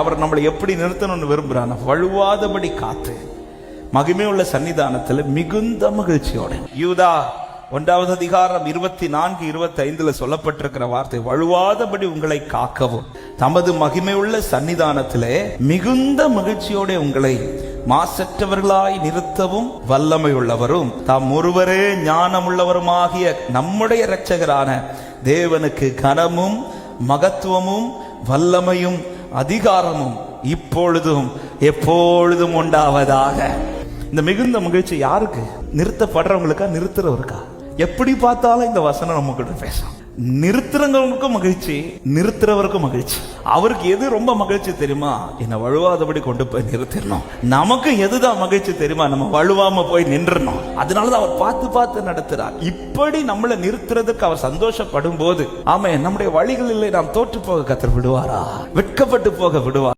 அவர் நம்மளை எப்படி நிறுத்தணும்னு விரும்புறான்? வழுவாதபடி காத்து மகிமையுள்ள சன்னிதானத்தில் மிகுந்த மகிழ்ச்சியோட. யூதா 1 அதிகாரம் 24, 25 சொல்லப்பட்டிருக்கிற வார்த்தை, வழுவாதபடி உங்களை காக்கவும் தமது மகிமையுள்ள சன்னிதானத்திலே மிகுந்த மகிழ்ச்சியோட உங்களை மாசற்றவர்களாய் நிறுத்தவும் வல்லமை உள்ளவரும் தாம் ஒருவரே ஞானமுள்ளவருமாகிய நம்முடைய இரட்சகரான தேவனுக்கு கனமும் மகத்துவமும் வல்லமையும் அதிகாரமும் இப்பொழுதும் எப்பொழுதும் உண்டாவதாக. இந்த மிகுந்த மகிழ்ச்சி யாருக்கு? நிறுத்தப்படுறவங்களுக்கா, நிறுத்துறவருக்கா? எப்படி பார்த்தாலும் இந்த வசனம் நம்ம கிட்ட பேசும். நிறுத்துறவங்களுக்கும் மகிழ்ச்சி, நிறுத்துறவருக்கும் மகிழ்ச்சி. அவருக்கு எது ரொம்ப மகிழ்ச்சி தெரியுமா? என்ன வழுவாதபடி கொண்டு போய் நிறுத்திடணும். நமக்கு எதுதான் மகிழ்ச்சி தெரியுமா? நம்ம வழுவாம போய் நின்றணும். அதனாலதான் அவர் பார்த்து பார்த்து நடத்துறார். இப்படி நம்மளை நிறுத்துறதுக்கு அவர் சந்தோஷப்படும் போது, ஆமா, நம்முடைய வழிகளில் நாம் தோற்று போக கர்த்தர் விடுவாரா? வெட்கப்பட்டு போக விடுவார்?